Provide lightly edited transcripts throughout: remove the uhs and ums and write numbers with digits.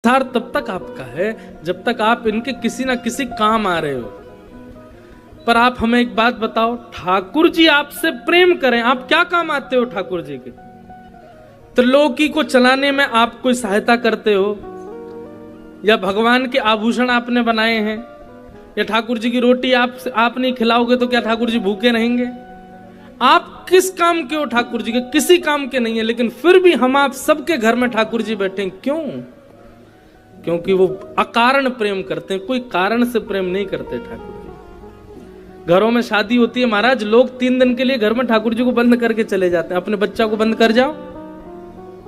संसार तब तक आपका है जब तक आप इनके किसी ना किसी काम आ रहे हो। पर आप हमें एक बात बताओ, ठाकुर जी आपसे प्रेम करें, आप क्या काम आते हो ठाकुर जी के? त्रिलोकी को चलाने में आप कोई सहायता करते हो, या भगवान के आभूषण आपने बनाए हैं, या ठाकुर जी की रोटी आप नहीं खिलाओगे तो क्या ठाकुर जी भूखे रहेंगे? आप किस काम के हो ठाकुर जी के? किसी काम के नहीं है, लेकिन फिर भी हम आप सबके घर में ठाकुर जी बैठे हैं। क्यों? क्योंकि वो अकारण प्रेम करते हैं, कोई कारण से प्रेम नहीं करते ठाकुर जी। घरों में शादी होती है महाराज, लोग 3 दिन के लिए घर में ठाकुर जी को बंद करके चले जाते हैं। अपने बच्चा को बंद कर जाओ,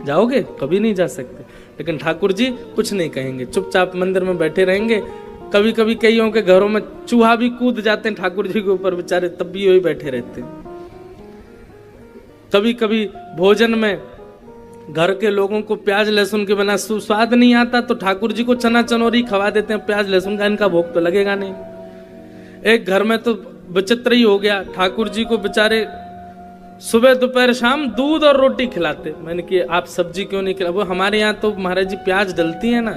जाओगे? कभी नहीं जा सकते। लेकिन ठाकुर जी कुछ नहीं कहेंगे, चुपचाप मंदिर में बैठे रहेंगे। कभी कभी कईयों के घरों में चूहा भी कूद जाते हैं ठाकुर जी के ऊपर, बेचारे तब भी वही बैठे रहते हैं। कभी कभी भोजन में घर के लोगों को प्याज लहसुन के बिना स्वाद नहीं आता तो ठाकुर जी को चना चनौरी खवा देते हैं, प्याज लहसुन का इनका भोग तो लगेगा नहीं। एक घर में तो विचित्र ही हो गया, ठाकुर जी को बेचारे सुबह दोपहर शाम दूध और रोटी खिलाते। मैंने कि आप सब्जी क्यों नहीं खिला? वो हमारे यहाँ तो महाराज जी प्याज डलती है ना।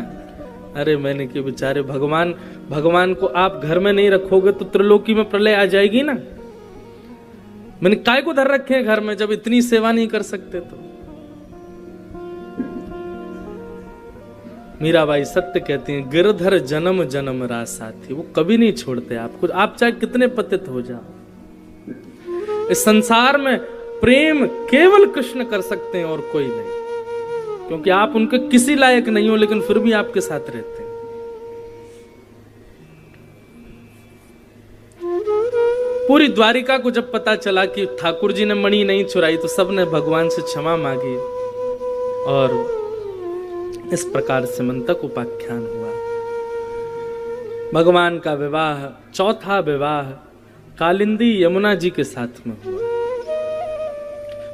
अरे मैंने कि बेचारे भगवान को आप घर में नहीं रखोगे तो त्रिलोकी में प्रलय आ जाएगी ना। मैंने काय को धर रखे हैं घर में जब इतनी सेवा नहीं कर सकते? तो मीराबाई सत्य कहती हैं, गिरधर जन्म जन्म रा साथी। वो कभी नहीं छोड़ते आपको, आप चाहे कितने पतित हो जाओ। इस संसार में प्रेम केवल कृष्ण कर सकते हैं और कोई नहीं, क्योंकि आप उनके किसी लायक नहीं हो, लेकिन फिर भी आपके साथ रहते हैं। पूरी द्वारिका को जब पता चला कि ठाकुर जी ने मणि नहीं चुराई तो सबने भगवान से क्षमा मांगी, और इस प्रकार से मंतक उपाख्यान हुआ। भगवान का विवाह, चौथा विवाह कालिंदी यमुना जी के साथ में हुआ।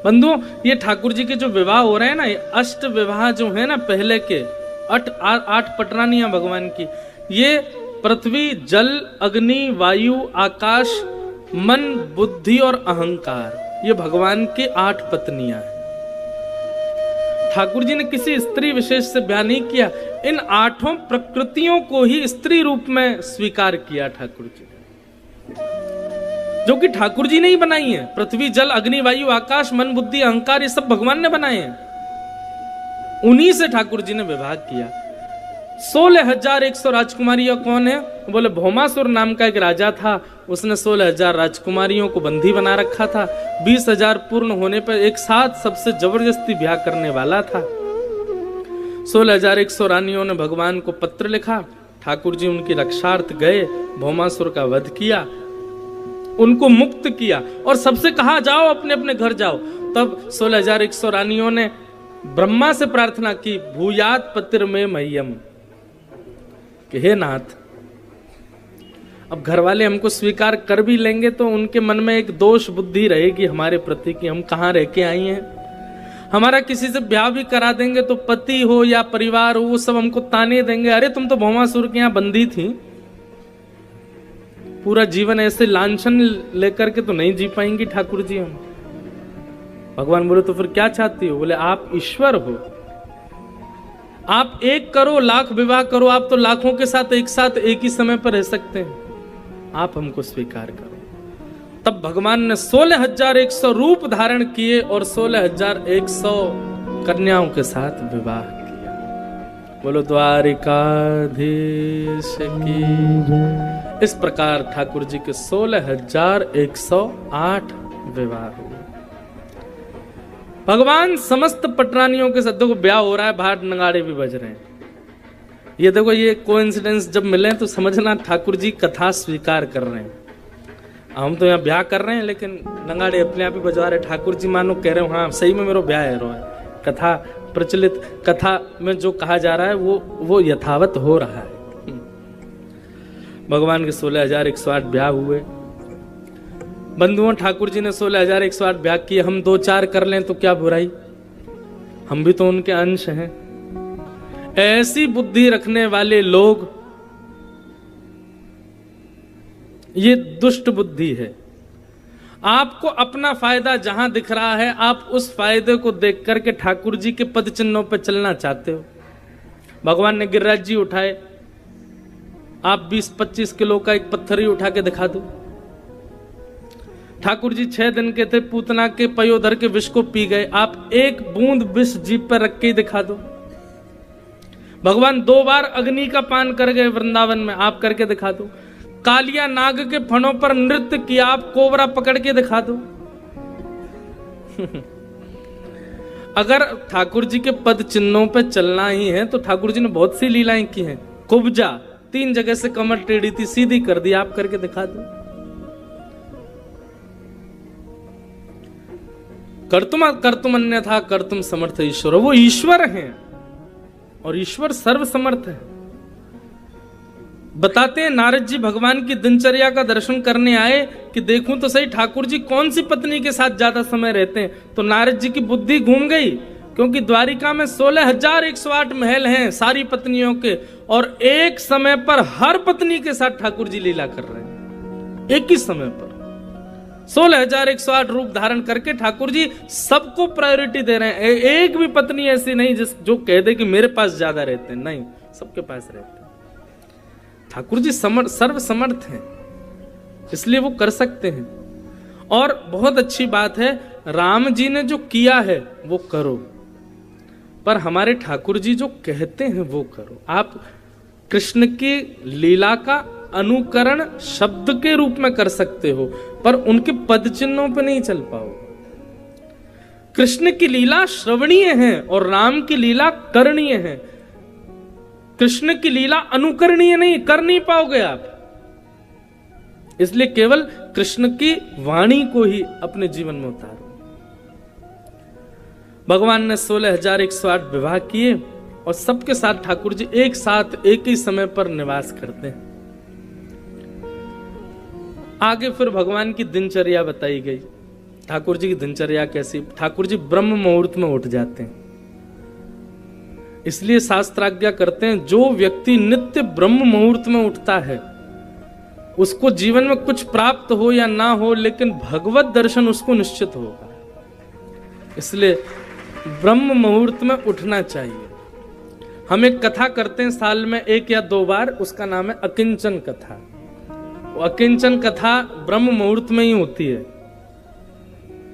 बंधुओं, ये ठाकुर जी के जो विवाह हो रहे हैं ना, ये अष्ट विवाह जो है ना, पहले के 8 पटरानियां भगवान की, ये पृथ्वी, जल, अग्नि, वायु, आकाश, मन, बुद्धि और अहंकार, ये भगवान के 8 पत्नियां हैं। ठाकुर जी ने किसी स्त्री विशेष से ब्याह नहीं किया, इन 8 प्रकृतियों को ही स्त्री रूप में स्वीकार किया ठाकुर जी, जो कि ठाकुर जी ने ही बनाई है। पृथ्वी, जल, अग्नि, वायु, आकाश, मन, बुद्धि, अहंकार, ये सब भगवान ने बनाए हैं। उन्हीं से ठाकुर जी ने विवाह किया। 16,100 राजकुमारियां कौन है? बोले भौमासुर नाम का एक राजा था, उसने 16,000 राजकुमारियों को बंदी बना रखा था। 20,000 पूर्ण होने पर एक साथ सबसे जबरदस्ती ब्याह करने वाला था। 16,100 रानियों ने भगवान को पत्र लिखा, ठाकुर जी उनकी रक्षार्थ गए, भौमासुर का वध किया, उनको मुक्त किया और सबसे कहा जाओ अपने अपने घर जाओ। तब 16,100 रानियों ने ब्रह्मा से प्रार्थना की, भूयात पतिर में मह्यम, कि हे नाथ, अब घर वाले हमको स्वीकार कर भी लेंगे तो उनके मन में एक दोष बुद्धि रहेगी हमारे प्रति कि हम कहाँ रह के आई हैं। हमारा किसी से ब्याह भी करा देंगे तो पति हो या परिवार हो, वो सब हमको ताने देंगे, अरे तुम तो भौमासुर के यहाँ बंदी थी। पूरा जीवन ऐसे लांछन लेकर के तो नहीं जी पाएंगी ठाकुर जी हम। भगवान बोले तो फिर क्या चाहती हो? बोले आप ईश्वर हो, आप एक करो, लाख विवाह करो, आप तो लाखों के साथ एक ही समय पर रह सकते हैं, आप हमको स्वीकार करो। तब भगवान ने 16,100 रूप धारण किए और 16,100 कन्याओं के साथ विवाह किया। बोलो द्वारिकाधीश की। इस प्रकार ठाकुर जी के 16,108 विवाह हुए। भगवान समस्त पटरानियों के साथ, देखो ब्याह हो रहा है, बाहर नगाड़े भी बज रहे हैं। ये देखो, ये कोइंसिडेंस जब मिले तो समझना ठाकुर जी कथा स्वीकार कर रहे हैं। हम तो यहाँ ब्याह कर रहे हैं लेकिन नगाड़े अपने आप ही बजवा रहे। ठाकुर जी मानो कह रहे हो हाँ सही में मेरा ब्याह है। कथा प्रचलित, कथा में जो कहा जा रहा है वो यथावत हो रहा है। भगवान के 16,108 ब्याह हुए। बंधुओं, ठाकुर जी ने 16,108 ब्याह किए, हम 2-4 कर लें तो क्या बुराई, हम भी तो उनके अंश हैं। ऐसी बुद्धि रखने वाले लोग, ये दुष्ट बुद्धि है। आपको अपना फायदा जहां दिख रहा है, आप उस फायदे को देख करके ठाकुर जी के पद चिन्हों पर चलना चाहते हो। भगवान ने गिरिराज जी उठाए, आप 20-25 किलो का एक पत्थर ही उठा के दिखा दो। ठाकुर जी 6 दिन के थे, पूतना के पयोधर के विष को पी गए, आप एक बूंद विष जीभ पर रख के ही दिखा दो। भगवान 2 बार अग्नि का पान कर गए वृंदावन में, आप करके दिखा दो। कालिया नाग के फणों पर नृत्य किया, आप कोबरा पकड़ के दिखा दो। अगर ठाकुर जी के पद चिन्हों पे चलना ही है तो ठाकुर जी ने बहुत सी लीलाएं की हैं। कुब्जा 3 जगह से कमर टेढ़ी थी, सीधी कर दी, आप करके दिखा दो। कर्तुम अन्यथा कर्तुम समर्थ ईश्वर, वो ईश्वर हैं और ईश्वर सर्व समर्थ है। बताते हैं नारद जी भगवान की दिनचर्या का दर्शन करने आए कि देखूं तो सही ठाकुर जी कौन सी पत्नी के साथ ज्यादा समय रहते हैं। तो नारद जी की बुद्धि घूम गई, क्योंकि द्वारिका में 16,108 महल हैं सारी पत्नियों के, और एक समय पर हर पत्नी के साथ ठाकुर जी लीला कर रहे हैं। एक ही समय पर 16,108 रूप धारण करके ठाकुर जी सबको प्रायोरिटी दे रहे हैं। एक भी पत्नी ऐसी नहीं जो कह दे कि मेरे पास ज्यादा रहते हैं, नहीं, सबके पास रहते हैं। ठाकुर जी सर्व समर्थ हैं, इसलिए वो कर सकते हैं। और बहुत अच्छी बात है, राम जी ने जो किया है वो करो, पर हमारे ठाकुर जी जो कहते हैं वो करो। आप कृष्ण की लीला का अनुकरण शब्द के रूप में कर सकते हो, पर उनके पद चिन्हों पे नहीं चल पाओ। कृष्ण की लीला श्रवणीय है और राम की लीला करणीय है। कृष्ण की लीला अनुकरणीय नहीं, कर नहीं पाओगे आप। इसलिए केवल कृष्ण की वाणी को ही अपने जीवन में उतारो। भगवान ने 16,108 विवाह किए और सबके साथ ठाकुर जी एक साथ एक ही समय पर निवास करते हैं। आगे फिर भगवान की दिनचर्या बताई गई। ठाकुर जी की दिनचर्या कैसी? ठाकुर जी ब्रह्म मुहूर्त में उठ जाते हैं। इसलिए शास्त्राज्ञा करते हैं, जो व्यक्ति नित्य ब्रह्म मुहूर्त में उठता है उसको जीवन में कुछ प्राप्त हो या ना हो, लेकिन भगवत दर्शन उसको निश्चित होगा। इसलिए ब्रह्म मुहूर्त में उठना चाहिए। हम एक कथा करते हैं साल में 1 या 2 बार, उसका नाम है अकिंचन कथा। वो अकिंचन कथा ब्रह्म मुहूर्त में ही होती है,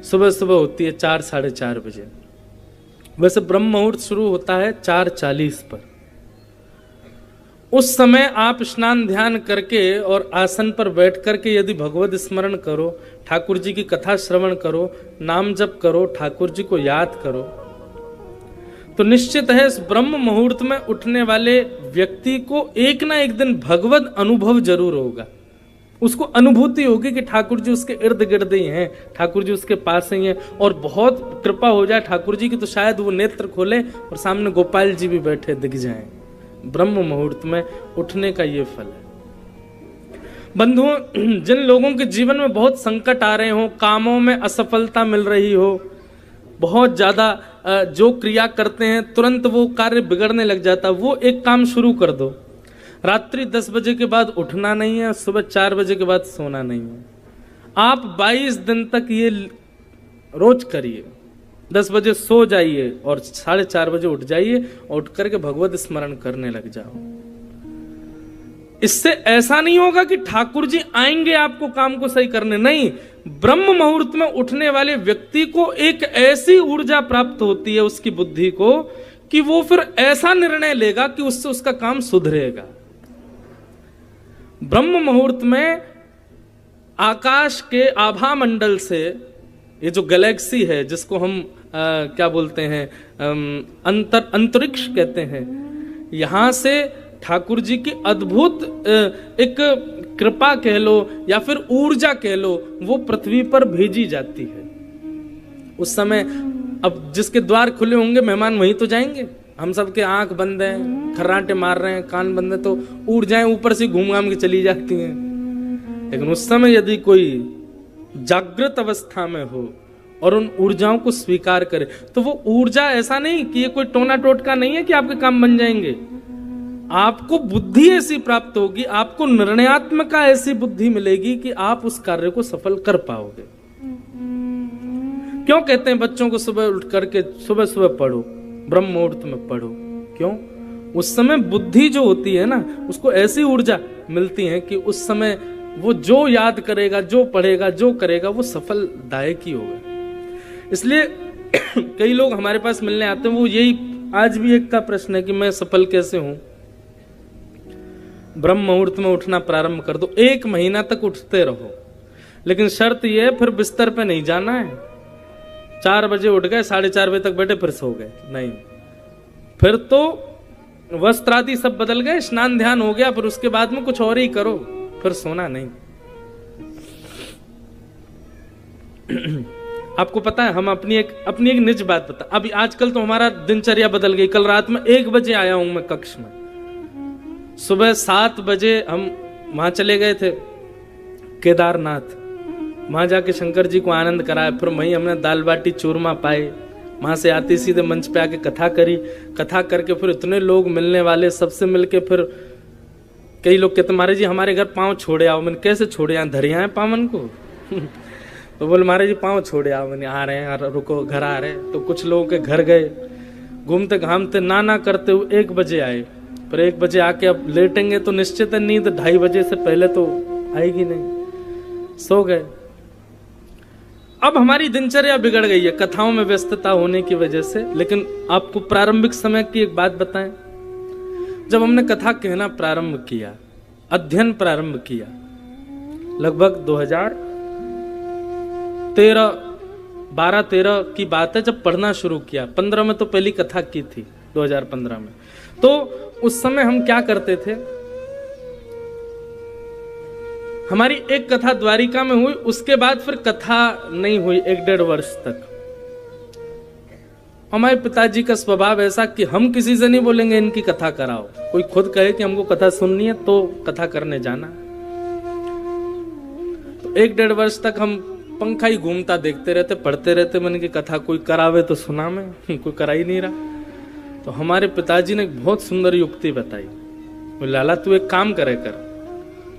सुबह सुबह होती है 4 साढ़े 4 बजे। वैसे ब्रह्म मुहूर्त शुरू होता है 4:40 पर। उस समय आप स्नान ध्यान करके और आसन पर बैठ करके यदि भगवत स्मरण करो, ठाकुर जी की कथा श्रवण करो, नाम जप करो, ठाकुर जी को याद करो, तो निश्चित है इस ब्रह्म मुहूर्त में उठने वाले व्यक्ति को एक ना एक दिन भगवत अनुभव जरूर होगा। उसको अनुभूति होगी कि ठाकुर जी उसके इर्द गिर्द ही हैं, ठाकुर जी उसके पास ही हैं, और बहुत कृपा हो जाए ठाकुर जी की तो शायद वो नेत्र खोले और सामने गोपाल जी भी बैठे दिख जाएं। ब्रह्म मुहूर्त में उठने का ये फल है। बंधुओं, जिन लोगों के जीवन में बहुत संकट आ रहे हो, कामों में असफलता मिल रही हो, बहुत ज्यादा जो क्रिया करते हैं तुरंत वो कार्य बिगड़ने लग जाता, वो एक काम शुरू कर दो। रात्रि 10 बजे के बाद उठना नहीं है, सुबह 4 बजे के बाद सोना नहीं है। आप 22 दिन तक ये रोज करिए। 10 बजे सो जाइए और 4:30 बजे उठ जाइए और उठ करके भगवत स्मरण करने लग जाओ। इससे ऐसा नहीं होगा कि ठाकुर जी आएंगे आपको काम को सही करने, नहीं। ब्रह्म मुहूर्त में उठने वाले व्यक्ति को एक ऐसी ऊर्जा प्राप्त होती है उसकी बुद्धि को कि वो फिर ऐसा निर्णय लेगा कि उससे उसका काम सुधरेगा। ब्रह्म मुहूर्त में आकाश के आभा मंडल से, ये जो गैलेक्सी है जिसको हम क्या बोलते हैं, अंतरिक्ष कहते हैं, यहां से ठाकुर जी की अद्भुत एक कृपा कह लो या फिर ऊर्जा कह लो, वो पृथ्वी पर भेजी जाती है। उस समय अब जिसके द्वार खुले होंगे मेहमान वहीं तो जाएंगे। हम सबके आंख बंद हैं, खर्राटे मार रहे हैं, कान बंद है, तो ऊर्जाएं ऊपर से घूम घाम के चली जाती हैं। लेकिन उस समय यदि कोई जागृत अवस्था में हो और उन ऊर्जाओं को स्वीकार करे, तो वो ऊर्जा ऐसा नहीं कि ये कोई टोना टोटका नहीं है कि आपके काम बन जाएंगे। आपको बुद्धि ऐसी प्राप्त होगी, आपको निर्णयात्मक ऐसी बुद्धि मिलेगी कि आप उस कार्य को सफल कर पाओगे। क्यों कहते हैं बच्चों को सुबह उठ करके सुबह सुबह पढ़ो, ब्रह्म मुहूर्त में पढ़ो? क्यों? उस समय बुद्धि जो होती है ना, उसको ऐसी ऊर्जा मिलती है कि उस समय वो जो याद करेगा, जो पढ़ेगा, जो करेगा, वो सफलदायक ही होगा। इसलिए कई लोग हमारे पास मिलने आते हैं, वो यही आज भी एक का प्रश्न है कि मैं सफल कैसे हूं। ब्रह्म मुहूर्त में उठना प्रारंभ कर दो, 1 महीना तक उठते रहो, लेकिन शर्त यह है फिर बिस्तर पे नहीं जाना है। 4 बजे उठ गए, 4:30 बजे तक बैठे, फिर सो गए, नहीं। फिर तो वस्त्र आदि सब बदल गए, स्नान ध्यान हो गया, फिर उसके बाद में कुछ और ही करो, फिर सोना नहीं। आपको पता है, हम अपनी एक निज बात बता, अभी आजकल तो हमारा दिनचर्या बदल गई। कल रात में 1 बजे आया हूं मैं कक्ष में, सुबह 7 बजे हम वहां चले गए थे केदारनाथ, वहां जाके शंकर जी को आनंद कराया, फिर वहीं हमने दाल बाटी चूरमा पाए, वहां से आते सीधे मंच पे आके कथा करी, कथा करके फिर इतने लोग मिलने वाले, सबसे मिलके फिर कई लोग कहते महाराज जी हमारे घर पांव छोड़े आओ। मैंने कैसे छोड़े, यहाँ धरिया है पावन को तो बोले महाराज जी पांव छोड़े आओ। मैंने आ रहे हैं, रुको घर आ रहे हैं। तो कुछ लोगों के घर गए, घूमते घामते नाना करते हुए 1 बजे आए। पर 1 बजे आके अब लेटेंगे तो निश्चित है नींद 2:30 बजे से पहले तो आएगी नहीं, सो गए। अब हमारी दिनचर्या बिगड़ गई है कथाओं में व्यस्तता होने की वजह से। लेकिन आपको प्रारंभिक समय की एक बात बताएं, जब हमने कथा कहना प्रारंभ किया, अध्ययन प्रारंभ किया, लगभग 2012-13 की बात है, जब पढ़ना शुरू किया। 15 में तो पहली कथा की थी, 2015 में। तो उस समय हम क्या करते थे, हमारी एक कथा द्वारिका में हुई, उसके बाद फिर कथा नहीं हुई 1-1.5 वर्ष तक। हमारे पिताजी का स्वभाव ऐसा कि हम किसी से नहीं बोलेंगे इनकी कथा कराओ, कोई खुद कहे कि हमको कथा सुननी है तो कथा करने जाना। तो 1-1.5 वर्ष तक हम पंखा ही घूमता देखते रहते, पढ़ते रहते। मैंने की कथा कोई करावे तो सुना मैं, कोई करा ही नहीं रहा। तो हमारे पिताजी ने एक बहुत सुंदर युक्ति बताई, बोले लाला तू एक काम करे कर,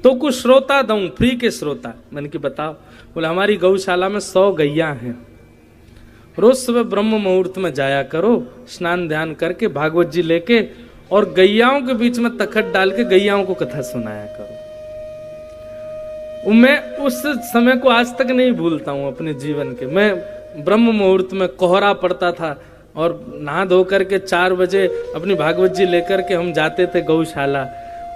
तो कुछ श्रोता दूं, फ्री के श्रोता। मैंने की बताओ। बोले हमारी गौशाला में 100 गैया हैं, रोज सुबह ब्रह्म मुहूर्त में जाया करो, स्नान ध्यान करके भागवत जी लेके, और गैयाओं के बीच में तखत डाल के गैयाओं को कथा सुनाया करो। मैं उस समय को आज तक नहीं भूलता हूं अपने जीवन के। मैं ब्रह्म मुहूर्त में कोहरा पड़ता था और नहा धो करके 4 बजे अपनी भागवत जी लेकर के हम जाते थे गौशाला,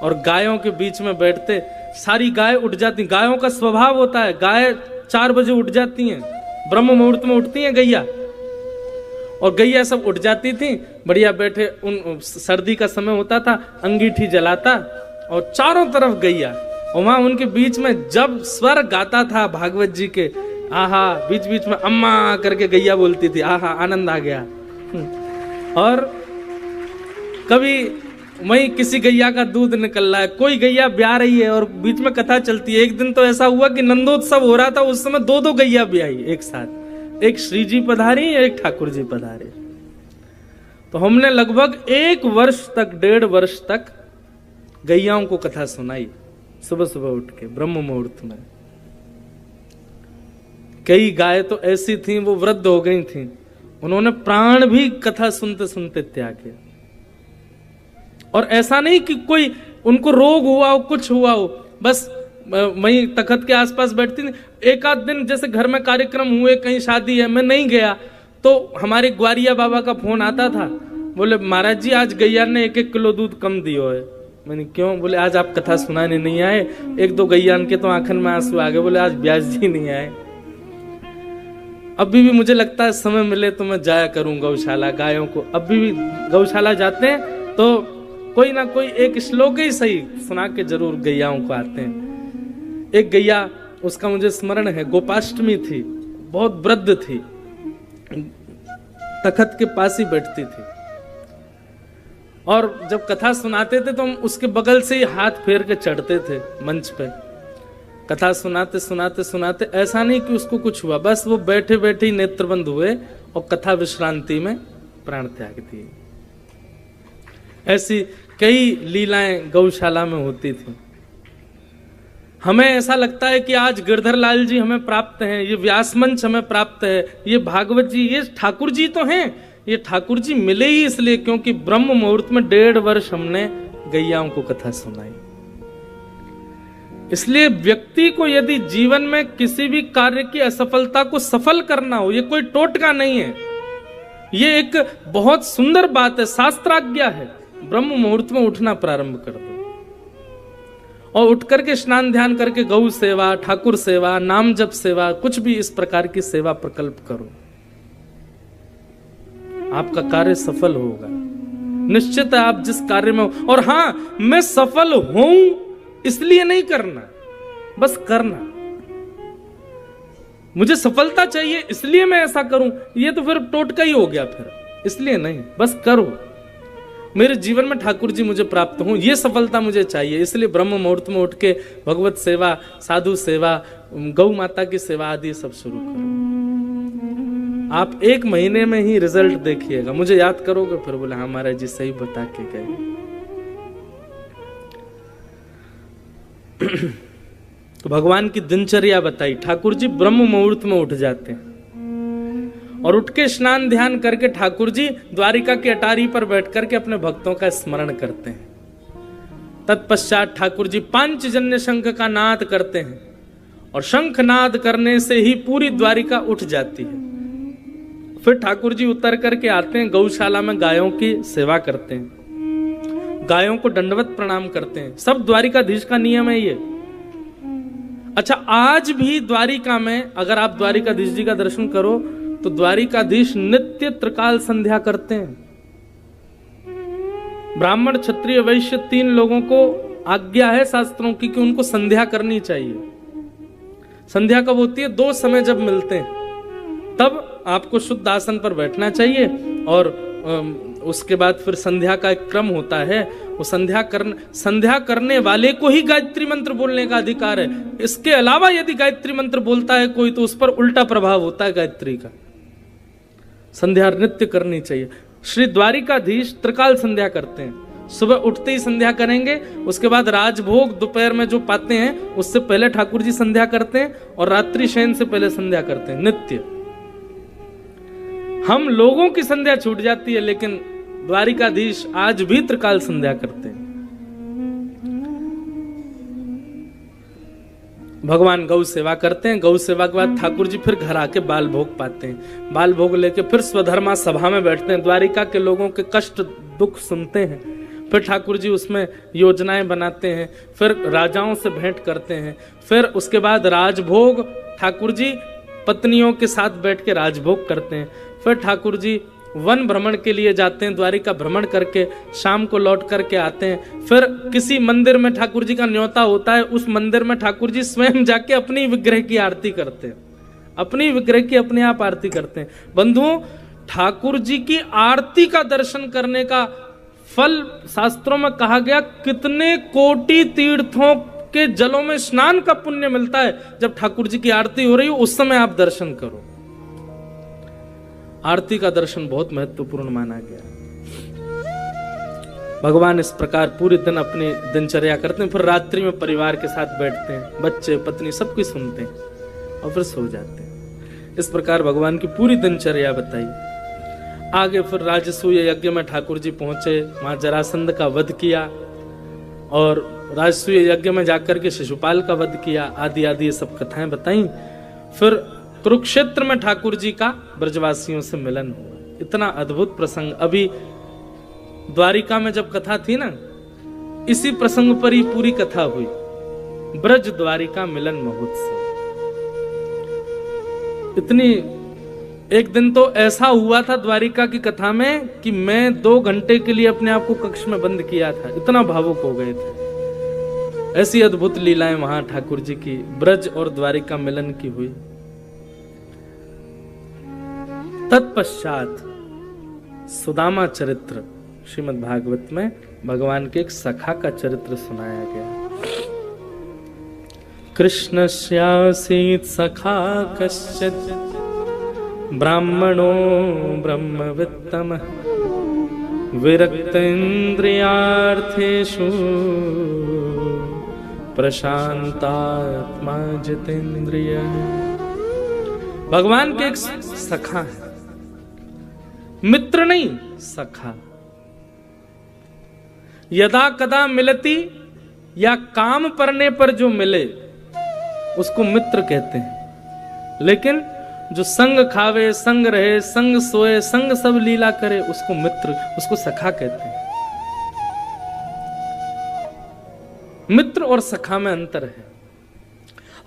और गायों के बीच में बैठते, सारी गाय उठ जाती। गायों का स्वभाव होता है, गाय 4 बजे उठ जाती हैं, ब्रह्म मुहूर्त में उठती हैं गैया, और गैया सब उठ जाती थी, बढ़िया बैठे। उन सर्दी का समय होता था, अंगीठी जलाता और चारों तरफ गैया, और वहां उनके बीच में जब स्वर गाता था भागवत जी के, आहा, बीच बीच में अम्मा करके गैया बोलती थी, आहा आनंद आ गया। और कभी वहीं किसी गैया का दूध निकल रहा है, कोई गैया ब्याह रही है और बीच में कथा चलती है। एक दिन तो ऐसा हुआ कि नंदोत्सव हो रहा था, उस समय 2-2 गैया भी आई एक साथ, एक श्री जी पधारी, एक ठाकुर जी पधारे। तो हमने लगभग 1 वर्ष तक, 1.5 वर्ष तक गैयाओं को कथा सुनाई, सुबह सुबह उठ के ब्रह्म मुहूर्त में। कई गाय तो ऐसी थीं, वो वृद्ध हो गई थीं, उन्होंने प्राण भी कथा सुनते सुनते त्याग किया। और ऐसा नहीं कि कोई उनको रोग हुआ हो, कुछ हुआ हो, बस वहीं तखत के आसपास बैठती थी। एक आध दिन जैसे घर में कार्यक्रम हुए, कहीं शादी है, मैं नहीं गया, तो हमारे ग्वारिया बाबा का फोन आता था, बोले महाराज जी आज गैया ने 1-1 किलो दूध कम दियो है। मैंने क्यों? बोले आज आप कथा सुनाने नहीं आए। 1-2 गैयान के तो आंखन में आंसू आ गए, बोले आज ब्यास जी नहीं आए। अभी भी मुझे लगता है समय मिले तो मैं जाया करूं गौशाला, गायों को। अभी भी गौशाला जाते हैं तो कोई ना कोई एक श्लोक ही सही सुना के जरूर गैयाओं को आते हैं। एक गैया, उसका मुझे स्मरण है, गोपाष्टमी थी, बहुत वृद्ध थी, तखत के पास ही बैठती थी, और जब कथा सुनाते थे तो हम उसके बगल से ही हाथ फेर के चढ़ते थे मंच पे। कथा सुनाते सुनाते सुनाते ऐसा नहीं कि उसको कुछ हुआ, बस वो बैठे बैठे ही नेत्र बंद हुए और कथा विश्रांति में प्राण त्याग दिए। ऐसी कई लीलाएं गौशाला में होती थी। हमें ऐसा लगता है कि आज गिरधर लाल जी हमें प्राप्त हैं, ये व्यास मंच हमें प्राप्त है, ये भागवत जी, ये ठाकुर जी तो हैं, ये ठाकुर जी मिले ही इसलिए क्योंकि ब्रह्म मुहूर्त में 1.5 वर्ष हमने गैयाओं को कथा सुनाई। इसलिए व्यक्ति को यदि जीवन में किसी भी कार्य की असफलता को सफल करना हो, ये कोई टोटका नहीं है, ये एक बहुत सुंदर बात है, शास्त्राज्ञा है। ब्रह्म मुहूर्त में उठना प्रारंभ कर दो और उठ करके स्नान ध्यान करके गौ सेवा, ठाकुर सेवा, नाम जप सेवा, कुछ भी इस प्रकार की सेवा प्रकल्प करो, आपका कार्य सफल होगा। निश्चित है आप जिस कार्य में हो। और हां, मैं सफल हूं इसलिए नहीं करना, बस करना। मुझे सफलता चाहिए इसलिए मैं ऐसा करूं, ये तो फिर टोटका ही हो गया। फिर इसलिए नहीं, बस करो। मेरे जीवन में ठाकुर जी मुझे प्राप्त हों, ये सफलता मुझे चाहिए, इसलिए ब्रह्म मुहूर्त में उठ के भगवत सेवा, साधु सेवा, गौ माता की सेवा आदि सब शुरू करो। आप 1 महीने में ही रिजल्ट देखिएगा। मुझे याद करोगे फिर बोले हाँ महाराज जी सही बता के गए। तो भगवान की दिनचर्या बताई। ठाकुर जी ब्रह्म मुहूर्त में उठ जाते हैं और उठ के स्नान ध्यान करके ठाकुर जी द्वारिका की अटारी पर बैठ करके अपने भक्तों का स्मरण करते हैं। तत्पश्चात ठाकुर जी पांचजन्य शंख का नाद करते हैं और शंख नाद करने से ही पूरी द्वारिका उठ जाती है। फिर ठाकुर जी उतर करके आते हैं, गौशाला में गायों की सेवा करते हैं, गायों को दंडवत प्रणाम करते हैं। सब द्वारिकाधीश का नियम है ये। अच्छा, आज भी द्वारिका में अगर आप द्वारिकाधीश जी का दर्शन करो तो द्वारिकाधीश नित्य त्रिकाल संध्या करते हैं। ब्राह्मण, क्षत्रिय, वैश्य 3 लोगों को आज्ञा है शास्त्रों की कि उनको संध्या करनी चाहिए। संध्या कब होती है? 2 समय जब मिलते हैं तब आपको शुद्ध आसन पर बैठना चाहिए और उसके बाद फिर संध्या का एक क्रम होता है। वो संध्या करने वाले को ही गायत्री मंत्र बोलने का अधिकार है। इसके अलावा यदि गायत्री मंत्र बोलता है कोई तो उस पर उल्टा प्रभाव होता है गायत्री का। संध्या नित्य करनी चाहिए। श्री द्वारिकाधीश त्रिकाल संध्या करते हैं। सुबह उठते ही संध्या करेंगे, उसके बाद राजभोग दोपहर में जो पाते हैं उससे पहले ठाकुर जी संध्या करते हैं और रात्रि शयन से पहले संध्या करते हैं नित्य। हम लोगों की संध्या छूट जाती है लेकिन द्वारिकाधीश आज भी त्रिकाल संध्या करते हैं। भगवान गौ सेवा करते हैं। गौ सेवा के बाद ठाकुर जी फिर घर आके बाल भोग पाते हैं। बाल भोग लेके फिर स्वधर्मा सभा में बैठते हैं, द्वारिका के लोगों के कष्ट दुख सुनते हैं। फिर ठाकुर जी उसमें योजनाएं बनाते हैं, फिर राजाओं से भेंट करते हैं। फिर उसके बाद राजभोग ठाकुर जी पत्नियों के साथ बैठ के राजभोग करते हैं। फिर ठाकुर जी वन भ्रमण के लिए जाते हैं, द्वारिका भ्रमण करके शाम को लौट करके आते हैं। फिर किसी मंदिर में ठाकुर जी का न्योता होता है, उस मंदिर में ठाकुर जी स्वयं जाके अपनी विग्रह की आरती करते हैं, अपनी विग्रह की अपने आप आरती करते हैं। बंधुओं, ठाकुर जी की आरती का दर्शन करने का फल शास्त्रों में कहा गया कितने कोटि तीर्थों के जलों में स्नान का पुण्य मिलता है। जब ठाकुर जी की आरती हो रही हो उस समय आप दर्शन करो। आरती का दर्शन बहुत महत्वपूर्ण माना गया। भगवान इस प्रकार पूरे दिन अपनी दिनचर्या करते हैं, फिर रात्रि में परिवार के साथ बैठते हैं, बच्चे पत्नी सब कुछ सुनते हैं और फिर सो जाते हैं। इस प्रकार भगवान की पूरी दिनचर्या बताई। आगे फिर राजसूय यज्ञ में ठाकुर जी पहुंचे, वहां जरासंध का वध किया और राजसूय यज्ञ में जाकर के शिशुपाल का वध किया, आदि आदि ये सब कथाएं बताई। फिर कुरुक्षेत्र में ठाकुर जी का ब्रजवासियों से मिलन हुआ। इतना अद्भुत प्रसंग। अभी द्वारिका में जब कथा थी ना, इसी प्रसंग पर ही पूरी कथा हुई। ब्रज द्वारिका मिलन महोत्सव। इतनी एक दिन तो ऐसा हुआ था द्वारिका की कथा में कि मैं 2 घंटे के लिए अपने आप को कक्ष में बंद किया था, इतना भावुक हो गए थे। ऐसी अद्भुत लीलाएं वहां ठाकुर जी की ब्रज और द्वारिका मिलन की हुई। तत्पश्चात सुदामा चरित्र श्रीमद् भागवत में भगवान के एक सखा का चरित्र सुनाया गया। कृष्णस्यासीत् सखा कश्चित् ब्राह्मणो ब्रह्मवित्तमः विरक्त इंद्रियार्थेषु प्रशांतात्मा जितेंद्रिय। भगवान के एक सखा है, मित्र नहीं, सखा। यदा कदा मिलती या काम पड़ने पर जो मिले उसको मित्र कहते हैं। लेकिन जो संग खावे, संग रहे, संग सोए, संग सब लीला करे, उसको मित्र, उसको सखा कहते हैं। मित्र और सखा में अंतर है।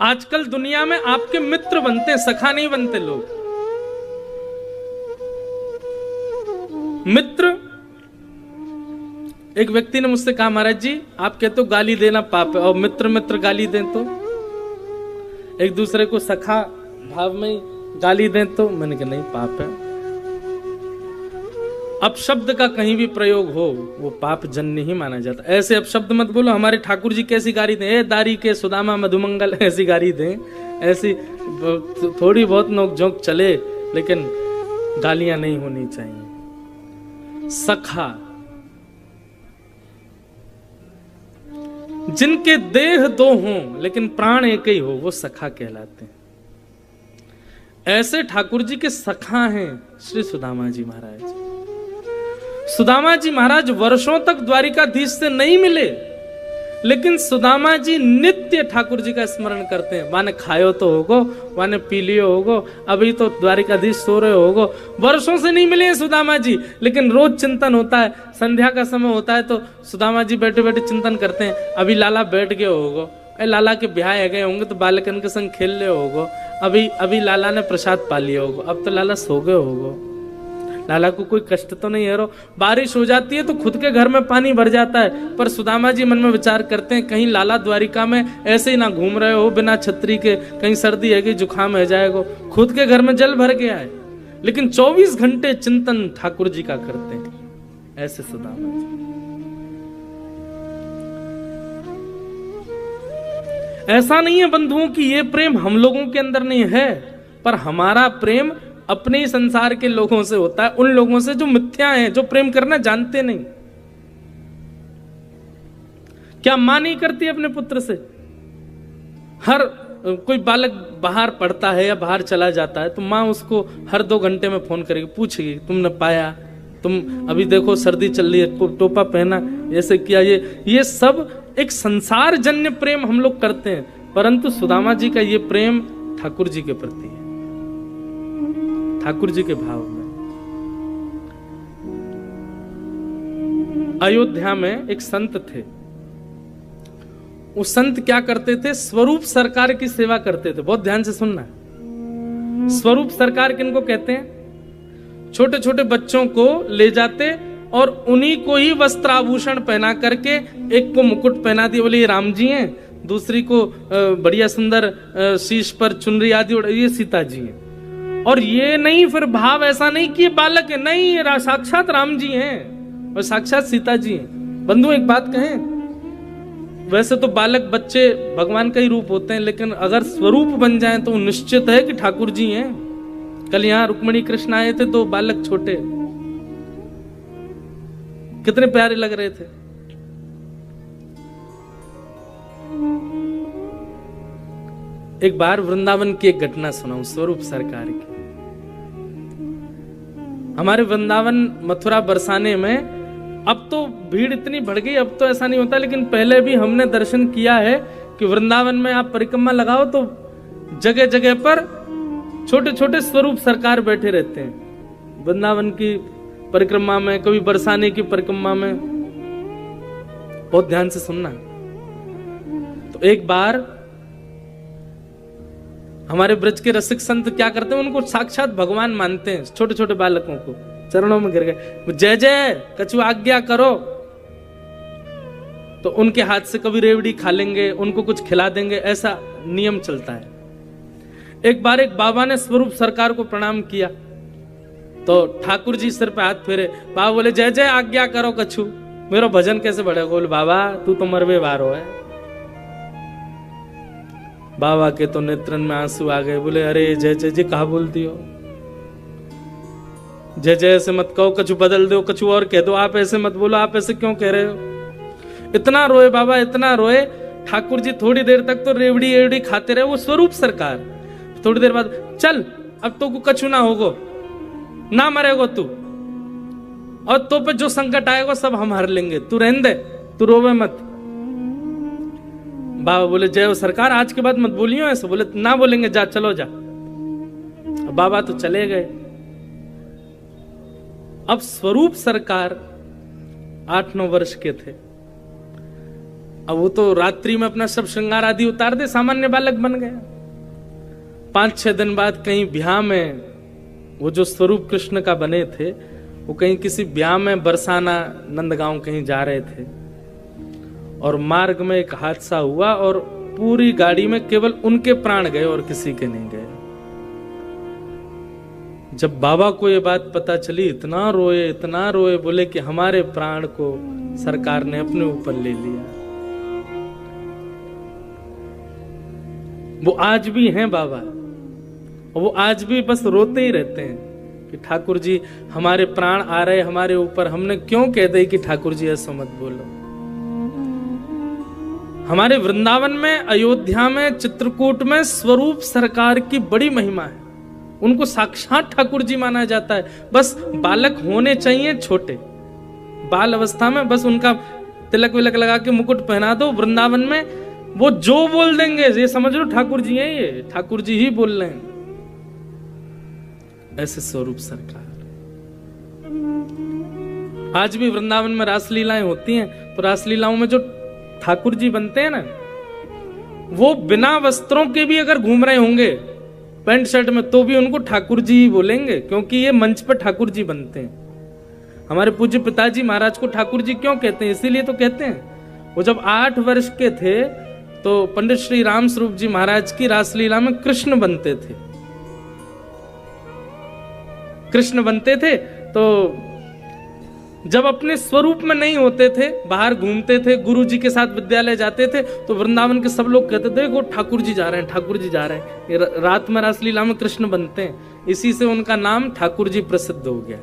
आजकल दुनिया में आपके मित्र बनते हैं, सखा नहीं बनते लोग। मित्र, एक व्यक्ति ने मुझसे कहा, महाराज जी आप कहते हो गाली देना पाप है, और मित्र मित्र गाली दें तो, एक दूसरे को सखा भाव में गाली दें तो? मैंने कहा नहीं, पाप है। अपशब्द का कहीं भी प्रयोग हो वो पाप जन्य ही माना जाता। ऐसे अपशब्द मत बोलो। हमारे ठाकुर जी कैसी गाली दें, ए दारी के सुदामा मधुमंगल, ऐसी गाली दें। ऐसी थोड़ी बहुत नोक-झोंक चले, लेकिन गालियां नहीं होनी चाहिए। सखा, जिनके देह दो हों लेकिन प्राण एक ही हो, वो सखा कहलाते हैं। ऐसे ठाकुर जी के सखा हैं श्री सुदामा जी महाराज। सुदामा जी महाराज वर्षों तक द्वारिकाधीश से नहीं मिले, लेकिन सुदामा जी नित्य ठाकुर जी का स्मरण करते हैं। वाने खायो तो होगो, वाने पी लियो होगो, अभी तो द्वारिकाधीश सो रहे होगो। वर्षों से नहीं मिले हैं सुदामा जी, लेकिन रोज चिंतन होता है। संध्या का समय होता है तो सुदामा जी बैठे बैठे चिंतन करते हैं। अभी लाला बैठ गए होगो, लाला के ब्याह है गए होंगे तो बालकन के संग खेल ले होगो। अभी लाला ने प्रसाद पा लिया होगो, अब तो लाला सो गए होगो। लाला को कोई कष्ट तो नहीं है। रो बारिश हो जाती है तो खुद के घर में पानी भर जाता है, पर सुदामा जी मन में विचार करते हैं कहीं लाला द्वारिका में ऐसे ही ना घूम रहे हो बिना छतरी के, कहीं सर्दी है कि जुकाम है जाएगा। खुद के घर में जल भर गया है, लेकिन 24 घंटे चिंतन ठाकुर जी का करते हैं। ऐसे सुदामा जी। ऐसा नहीं है बंधुओं की ये प्रेम हम लोगों के अंदर नहीं है, पर हमारा प्रेम अपने ही संसार के लोगों से होता है, उन लोगों से जो मिथ्या हैं, जो प्रेम करना जानते नहीं। क्या मां नहीं करती अपने पुत्र से? हर कोई बालक बाहर पढ़ता है या बाहर चला जाता है तो मां उसको हर 2 घंटे में फोन करेगी, पूछेगी तुमने पाया, तुम अभी देखो सर्दी चल रही है, टोपा पहना, ऐसे किया। ये सब एक संसार जन्य प्रेम हम लोग करते हैं, परंतु सुदामा जी का ये प्रेम ठाकुर जी के प्रति है, ठाकुर जी के भाव में। अयोध्या में एक संत थे। वो संत क्या करते थे? स्वरूप सरकार की सेवा करते थे। बहुत ध्यान से सुनना। स्वरूप सरकार किनको कहते हैं? छोटे छोटे बच्चों को ले जाते और उन्हीं को ही वस्त्र आभूषण पहना करके, एक को मुकुट पहना दिया, बोले ये राम जी हैं, दूसरी को बढ़िया सुंदर शीश पर चुनरी आदि, ये सीता जी हैं। और ये नहीं फिर भाव ऐसा नहीं कि ये बालक है, नहीं, ये साक्षात राम जी हैं और साक्षात सीता जी हैं। बंधु एक बात कहें, वैसे तो बालक बच्चे भगवान का ही रूप होते हैं, लेकिन अगर स्वरूप बन जाएं तो निश्चित है कि ठाकुर जी हैं। कल यहाँ रुक्मणी कृष्ण आए थे तो बालक छोटे, कितने प्यारे लग रहे थे। एक बार वृंदावन की एक घटना सुनाऊं, स्वरूप सरकार की। हमारे वृंदावन मथुरा बरसाने में अब तो भीड़ इतनी बढ़ गई, अब तो ऐसा नहीं होता, लेकिन पहले भी हमने दर्शन किया है कि वृंदावन में आप परिक्रमा लगाओ तो जगह जगह पर छोटे छोटे स्वरूप सरकार बैठे रहते हैं। वृंदावन की परिक्रमा में, कभी बरसाने की परिक्रमा में। बहुत ध्यान से सुनना। तो एक बार हमारे ब्रज के रसिक संत क्या करते हैं, उनको साक्षात भगवान मानते हैं। छोटे छोटे बालकों को चरणों में गिर गए, जय जय कछु आज्ञा करो, तो उनके हाथ से कभी रेवड़ी खा लेंगे, उनको कुछ खिला देंगे, ऐसा नियम चलता है। एक बार एक बाबा ने स्वरूप सरकार को प्रणाम किया तो ठाकुर जी सिर पे हाथ फेरे। बाबा बोले जय जय आज्ञा करो कछु, मेरा भजन कैसे बढ़ेगा? बोले बाबा तू तो मरवे बारो है। बाबा के तो नेत्रन में आंसू आ गए। बोले अरे जय जय जी कहा बोलती हो? जय जय ऐसे मत कहो, कछु बदल दो, कछु और कह दो, आप ऐसे मत बोलो, आप ऐसे क्यों कह रहे हो? इतना रोए बाबा, इतना रोए। ठाकुर जी थोड़ी देर तक तो रेवड़ी एवड़ी खाते रहे, वो स्वरूप सरकार। थोड़ी देर बाद चल अब तो कछु ना होगो, ना मरेगो तू, और तो पे जो संकट आएगा सब हम हर लेंगे, तू रहने दे, तू रोवे मत। बाबा बोले जय हो सरकार, आज के बाद मत बोलियो ऐसे। बोले ना बोलेंगे, जा चलो जा। बाबा तो चले गए। अब स्वरूप सरकार 8-9 वर्ष के थे। अब वो तो रात्रि में अपना सब श्रृंगार आदि उतार दे, सामान्य बालक बन गया। 5-6 दिन बाद कहीं ब्याह में, वो जो स्वरूप कृष्ण का बने थे, वो कहीं किसी ब्याह में बरसाना नंदगांव कहीं जा रहे थे और मार्ग में एक हादसा हुआ और पूरी गाड़ी में केवल उनके प्राण गए और किसी के नहीं गए। जब बाबा को ये बात पता चली, इतना रोए, बोले कि हमारे प्राण को सरकार ने अपने ऊपर ले लिया। वो आज भी हैं बाबा, वो आज भी बस रोते ही रहते हैं कि ठाकुर जी हमारे प्राण आ रहे हमारे ऊपर, हमने क्यों कह दे कि ठाकुर जी ऐसा मत बोलो। हमारे वृंदावन में, अयोध्या में, चित्रकूट में स्वरूप सरकार की बड़ी महिमा है। उनको साक्षात ठाकुर जी माना जाता है। बस बालक होने चाहिए छोटे, बाल अवस्था में बस उनका तिलक विलक लगा के मुकुट पहना दो। वृंदावन में वो जो बोल देंगे ये समझ लो ठाकुर जी हैं, ये ठाकुर जी ही बोल रहे हैं। ऐसे स्वरूप सरकार। आज भी वृंदावन में रासलीलाएं होती हैं, तो रासलीलाओं में जो ठाकुर जी बनते हैं ना, वो बिना वस्त्रों के भी अगर घूम रहे होंगे पैंट शर्ट में, तो भी उनको ठाकुर जी ही बोलेंगे, क्योंकि ये मंच पर ठाकुर जी बनते हैं। हमारे पूज्य पिताजी महाराज को ठाकुर जी क्यों कहते हैं? इसीलिए तो कहते हैं। वो जब 8 वर्ष के थे तो पंडित श्री राम स्वरूप जी महाराज की रासलीला में कृष्ण बनते थे। कृष्ण बनते थे तो जब अपने स्वरूप में नहीं होते थे, बाहर घूमते थे, गुरु जी के साथ विद्यालय जाते थे, तो वृंदावन के सब लोग कहते थे वो ठाकुर जी जा रहे हैं, ठाकुर जी जा रहे हैं। ये रात में रासलीला में कृष्ण बनते हैं, इसी से उनका नाम ठाकुर जी प्रसिद्ध हो गया।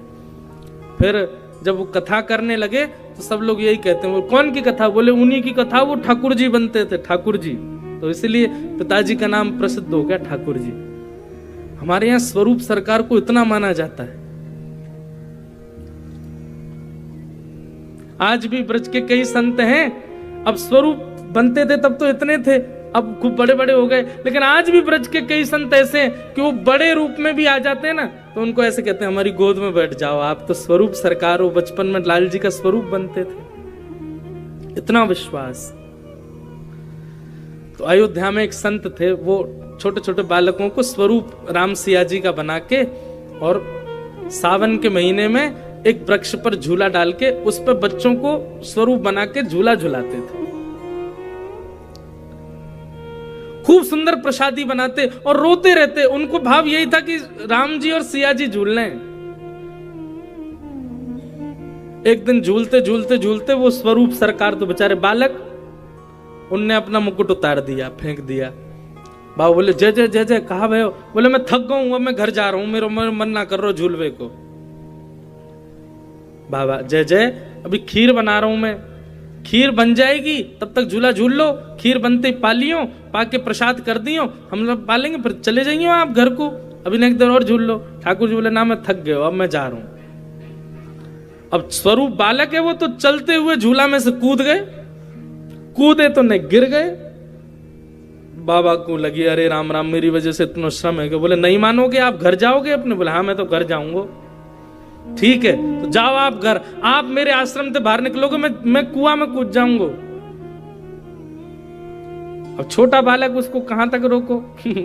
फिर जब वो कथा करने लगे तो सब लोग यही कहते हैं, वो कौन की कथा? बोले उन्हीं की कथा, वो ठाकुर जी बनते थे, ठाकुर जी। तो इसलिए पिताजी का नाम प्रसिद्ध हो गया ठाकुर जी। हमारे यहाँ स्वरूप सरकार को इतना माना जाता है। आज भी ब्रज के कई संत हैं, अब स्वरूप बनते थे तब तो इतने थे, अब खूब बड़े बड़े हो गए, लेकिन आज भी ब्रज के कई संत ऐसे हैं कि वो बड़े रूप में भी आ जाते हैं ना, तो उनको ऐसे कहते हैं हमारी गोद में बैठ जाओ, आप तो स्वरूप सरकार हो, बचपन में लाल जी का स्वरूप बनते थे। इतना विश्वास। तो अयोध्या में एक संत थे, वो छोटे छोटे बालकों को स्वरूप राम सिया जी का बना के और सावन के महीने में एक वृक्ष पर झूला डाल के उस पर बच्चों को स्वरूप बना के झूला झुलाते थे। खूब सुंदर प्रसादी बनाते और रोते रहते। उनको भाव यही था कि राम जी और सिया जी झूल रहे हैं। एक दिन झूलते झूलते झूलते वो स्वरूप सरकार तो बेचारे बालक, उनने अपना मुकुट उतार दिया, फेंक दिया। बाबा बोले जय जय जय जय, कहा भयो? बोले मैं थक गया हूं, अब मैं घर जा रहा हूं, मेरा मन ना कर रहा झूलवे को। बाबा जय जय, अभी खीर बना रहा हूं मैं, खीर बन जाएगी तब तक झूला झूल लो, खीर बनते पालियो, पाके प्रसाद कर दियो, हम लोग पालेंगे, फिर चले जाइए आप घर को, अभी नहीं देर और झूल लो। ठाकुर जी बोले ना मैं थक गए, अब मैं जा रहा हूं। अब स्वरूप बालक है, वो तो चलते हुए झूला में से कूद गए, कूदे तो नहीं गिर गए। बाबा को लगी अरे राम राम, मेरी वजह से इतना श्रम है। बोले नहीं मानोगे, आप घर जाओगे अपने? बोले हाँ मैं तो घर जाऊंगा। ठीक है तो जाओ आप घर, आप मेरे आश्रम से बाहर निकलोगे मैं कुआं में कूद जाऊंगा। अब छोटा बालक, उसको कहां तक रोको?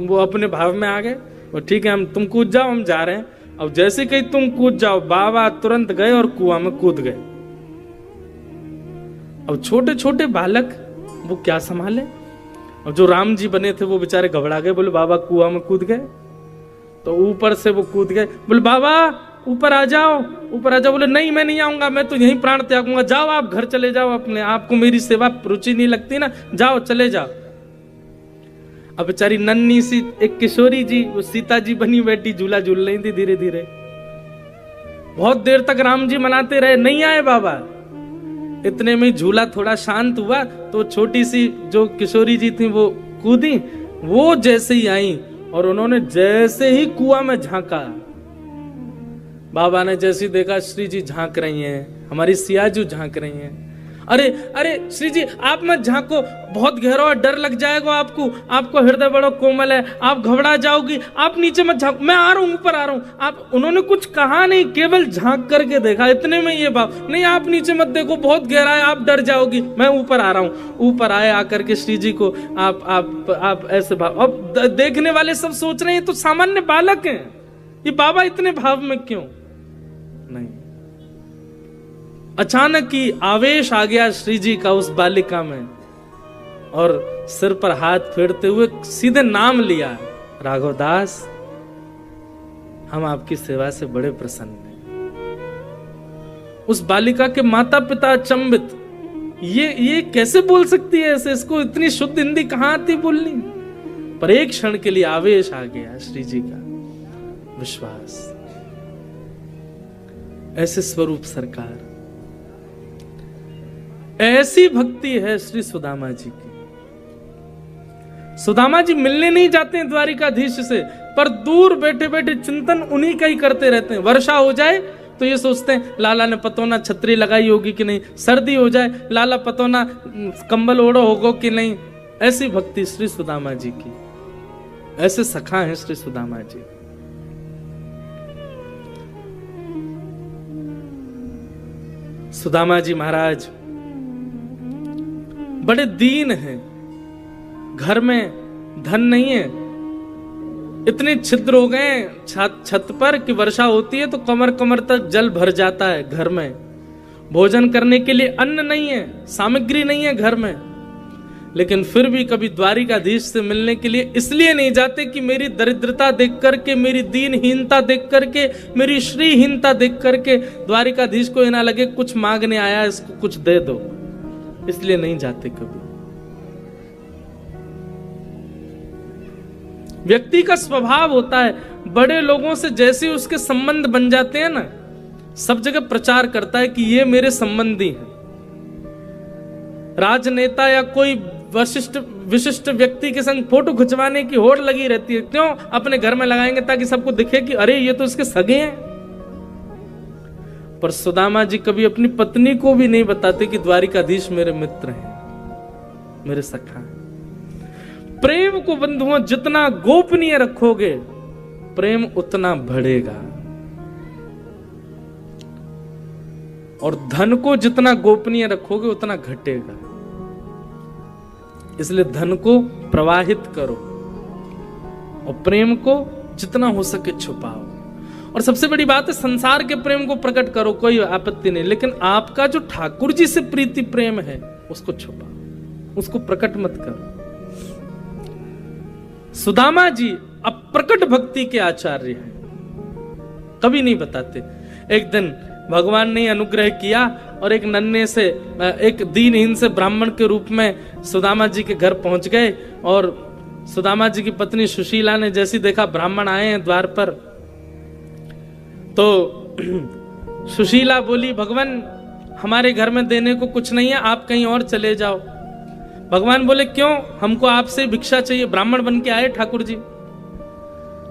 वो अपने भाव में आ गए, वो ठीक है हम तुम कूद जाओ, हम जा रहे हैं। अब जैसे कहीं तुम कूद जाओ, बाबा तुरंत गए और कुआं में कूद गए। अब छोटे छोटे बालक वो क्या संभाले? और जो राम जी बने थे वो बेचारे घबरा गए, बोले बाबा कुआं में कूद गए। तो ऊपर से वो कूद गए, बोले बाबा ऊपर आ जाओ, ऊपर आ जाओ। बोले नहीं मैं नहीं आऊंगा, मैं तो यहीं प्राण त्यागूंगा, जाओ आप घर चले जाओ अपने, आपको मेरी सेवा रुचि नहीं लगती ना, जाओ चले जाओ। अब बेचारी नन्ही सी एक किशोरी जी, वो सीता जी बनी बैठी झूला झूल रही थी धीरे धीरे। बहुत देर तक राम जी मनाते रहे, नहीं आए बाबा। इतने में झूला थोड़ा शांत हुआ तो छोटी सी जो किशोरी जी थी वो कूदी, वो जैसे ही आई और उन्होंने जैसे ही कुआं में झांका, बाबा ने जैसी देखा श्री जी झांक रही हैं, हमारी सियाजू झांक रही हैं। अरे अरे श्री जी आप मत झांको, बहुत गहरा और डर लग जाएगा आपको, आपको हृदय बड़ा कोमल है, आप घबरा जाओगी, आप नीचे मत झांको, मैं आ रहा हूं, ऊपर आ रहा हूं। आप उन्होंने कुछ कहा नहीं, केवल झांक करके देखा, इतने में ये बात, नहीं आप नीचे मत देखो, बहुत गहरा है, आप डर जाओगी, मैं ऊपर आ रहा हूं। ऊपर आए, आकर के श्री जी को आप ऐसे भाव, अब देखने वाले सब सोच रहे हैं तो सामान्य बालक हैं, ये बाबा इतने भाव में क्यों? नहीं, अचानक ही आवेश आ गया श्री जी का उस बालिका में, और सिर पर हाथ फेरते हुए सीधे नाम लिया, राघवदास हम आपकी सेवा से बड़े प्रसन्न हैं। उस बालिका के माता पिता अचंभित, ये कैसे बोल सकती है ऐसे, इसको इतनी शुद्ध हिंदी कहां आती बोलनी? पर एक क्षण के लिए आवेश आ गया श्री जी का, विश्वास। ऐसे स्वरूप सरकार, ऐसी भक्ति है श्री सुदामा जी की। सुदामा जी मिलने नहीं जाते हैं द्वारिकाधीश से, पर दूर बैठे बैठे चिंतन उन्हीं का ही करते रहते हैं। वर्षा हो जाए तो ये सोचते हैं लाला ने पतोना छतरी लगाई होगी कि नहीं, सर्दी हो जाए लाला पतोना कंबल ओढ़ो होगो कि नहीं। ऐसी भक्ति श्री सुदामा जी की, ऐसे सखा हैं श्री सुदामा जी। सुदामा जी महाराज बड़े दीन हैं, घर में धन नहीं है, इतने छिद्र हो गए छत पर कि वर्षा होती है तो कमर कमर तक जल भर जाता है घर में। भोजन करने के लिए अन्न नहीं है, सामग्री नहीं है घर में, लेकिन फिर भी कभी द्वारिकाधीश से मिलने के लिए इसलिए नहीं जाते कि मेरी दरिद्रता देख करके, मेरी दीनहीनता देख करके, मेरी श्रीहीनता देख करके द्वारिकाधीश को ये ना लगे कुछ मांगने आया इसको कुछ दे दो, इसलिए नहीं जाते कभी। व्यक्ति का स्वभाव होता है, बड़े लोगों से जैसे उसके संबंध बन जाते हैं ना, सब जगह प्रचार करता है कि ये मेरे संबंधी हैं। राजनेता या कोई विशिष्ट व्यक्ति के संग फोटो खिंचवाने की होड़ लगी रहती है, क्यों? अपने घर में लगाएंगे ताकि सबको दिखे कि अरे ये तो इसके सगे हैं। पर सुदामा जी कभी अपनी पत्नी को भी नहीं बताते कि द्वारिकाधीश मेरे मित्र हैं, मेरे सखा हैं। प्रेम को बंधुओं जितना गोपनीय रखोगे, प्रेम उतना बढ़ेगा, और धन को जितना गोपनीय रखोगे उतना घटेगा। इसलिए धन को प्रवाहित करो और प्रेम को जितना हो सके छुपाओ। और सबसे बड़ी बात है, संसार के प्रेम को प्रकट करो, कोई आपत्ति नहीं, लेकिन आपका जो ठाकुर जी से प्रीति प्रेम है उसको छुपाओ, उसको प्रकट मत करो। सुदामा जी अप्रकट भक्ति के आचार्य हैं, कभी नहीं बताते। एक दिन भगवान ने अनुग्रह किया और एक नन्हे से, एक दीनहीन से ब्राह्मण के रूप में सुदामा जी के घर पहुंच गए। और सुदामा जी की पत्नी सुशीला ने जैसी देखा ब्राह्मण आए हैं द्वार पर, तो सुशीला बोली, भगवान हमारे घर में देने को कुछ नहीं है, आप कहीं और चले जाओ। भगवान बोले, क्यों? हमको आपसे भिक्षा चाहिए, ब्राह्मण बन के आए ठाकुर जी।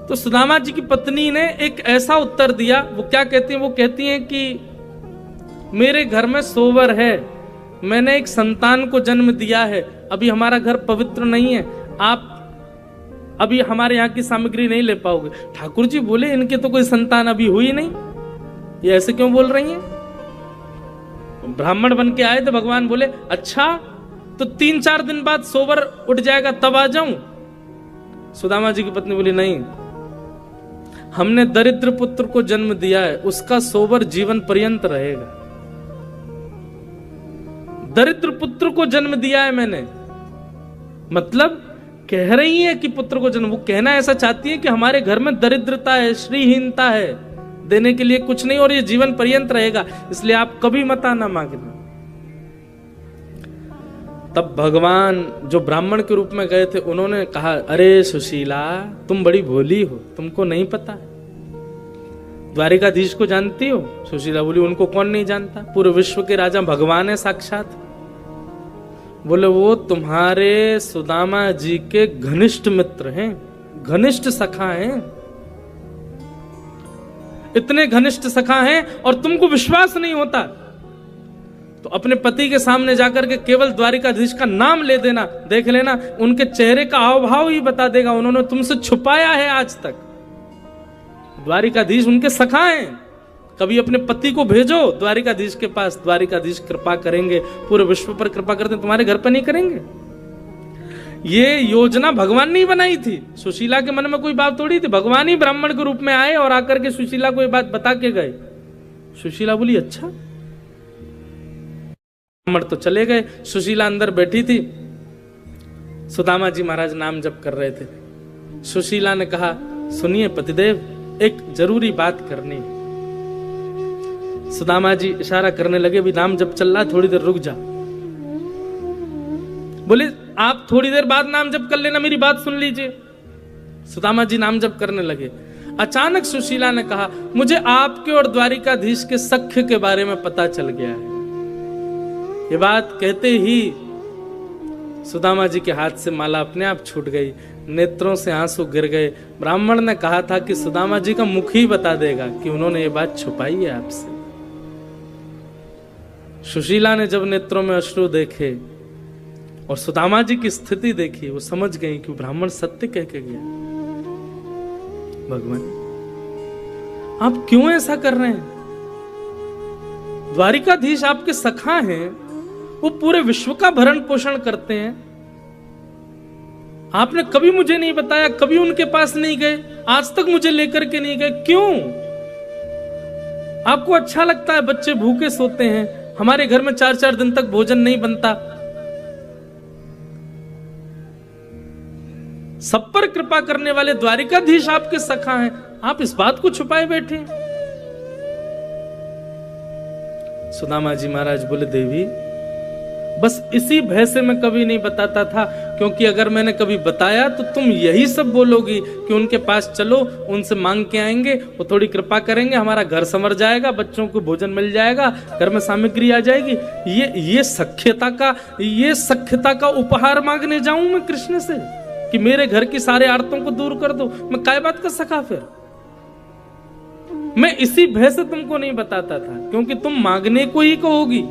तो सुदामा जी की पत्नी ने एक ऐसा उत्तर दिया, वो क्या कहती हैं? वो कहती हैं कि मेरे घर में सोवर है, मैंने एक संतान को जन्म दिया है, अभी हमारा घर पवित्र नहीं है, आप अभी हमारे यहाँ की सामग्री नहीं ले पाओगे। ठाकुर जी बोले, इनके तो कोई संतान अभी हुई नहीं, ये ऐसे क्यों बोल रही हैं? ब्राह्मण बन के आए तो भगवान बोले, अच्छा तो 3-4 दिन बाद सोवर उठ जाएगा तब आ जाऊं? सुदामा जी की पत्नी बोली, नहीं, हमने दरिद्र पुत्र को जन्म दिया है, उसका सोवर जीवन पर्यंत रहेगा। दरिद्र पुत्र को जन्म दिया है मैंने, मतलब कह रही है कि पुत्र को जन्म, वो कहना ऐसा चाहती है कि हमारे घर में दरिद्रता है, श्रीहीनता है, देने के लिए कुछ नहीं, और ये जीवन पर्यंत रहेगा, इसलिए आप कभी मत आना मांगना। तब भगवान जो ब्राह्मण के रूप में गए थे, उन्होंने कहा, अरे सुशीला तुम बड़ी भोली हो, तुमको नहीं पता द्वारिकाधीश को जानती हो? सुशीला बोली, उनको कौन नहीं जानता, पूरे विश्व के राजा भगवान है साक्षात। बोले, वो तुम्हारे सुदामा जी के घनिष्ठ मित्र हैं, घनिष्ठ सखा हैं, इतने घनिष्ठ सखा हैं और तुमको विश्वास नहीं होता, तो अपने पति के सामने जाकर के केवल द्वारिकाधीश का नाम ले देना, देख लेना उनके चेहरे का हाव भाव ही बता देगा उन्होंने तुमसे छुपाया है आज तक। द्वारिकाधीश उनके सखा हैं। कभी अपने पति को भेजो द्वारिकाधीश के पास, द्वारिकाधीश कृपा करेंगे, पूरे विश्व पर कृपा करते, तुम्हारे घर पर नहीं करेंगे। ये योजना भगवान ने बनाई थी, सुशीला के मन में कोई बात थोड़ी थी। भगवान ही ब्राह्मण के रूप में आए और आकर के सुशीला को ये बात बता के गए। सुशीला बोली अच्छा। ब्राह्मण तो चले गए, सुशीला अंदर बैठी थी, सुदामा जी महाराज नाम जप कर रहे थे। सुशीला ने कहा सुनिए पतिदेव, एक जरूरी बात करनी है। सुदामा जी इशारा करने लगे, भी नाम जप चल रहा, थोड़ी देर रुक जा। बोले आप थोड़ी देर बाद नाम जप कर लेना, मेरी बात सुन लीजिए। सुदामा जी नाम जप करने लगे। अचानक सुशीला ने कहा मुझे आपके और द्वारिकाधीश के सख्य के बारे में पता चल गया है। ये बात कहते ही सुदामा जी के हाथ से माला अपने आप छूट गई, नेत्रों से आंसू गिर गए। ब्राह्मण ने कहा था कि सुदामा जी का मुख ही बता देगा कि उन्होंने ये बात छुपाई है आपसे। सुशीला ने जब नेत्रों में अश्रु देखे और सुदामा जी की स्थिति देखी, वो समझ गई कि ब्राह्मण सत्य कह के गया। भगवान आप क्यों ऐसा कर रहे हैं? द्वारिकाधीश आपके सखा हैं, वो पूरे विश्व का भरण पोषण करते हैं। आपने कभी मुझे नहीं बताया, कभी उनके पास नहीं गए, आज तक मुझे लेकर के नहीं गए, क्यों? आपको अच्छा लगता है बच्चे भूखे सोते हैं, हमारे घर में 4-4 दिन तक भोजन नहीं बनता। सब पर कृपा करने वाले द्वारिकाधीश आपके सखा हैं, आप इस बात को छुपाए बैठे। सुदामा जी महाराज बोले देवी बस इसी भय से मैं कभी नहीं बताता था, क्योंकि अगर मैंने कभी बताया तो तुम यही सब बोलोगी कि उनके पास चलो, उनसे मांग के आएंगे, वो थोड़ी कृपा करेंगे, हमारा घर संवर जाएगा, बच्चों को भोजन मिल जाएगा, घर में सामग्री आ जाएगी। ये सख्यता का उपहार मांगने जाऊं मैं कृष्ण से कि मेरे घर की सारे आर्तों को दूर कर दो? मैं काय बात का सखा फिर? मैं इसी भय से तुमको नहीं बताता था, क्योंकि तुम मांगने को ही कहोगी।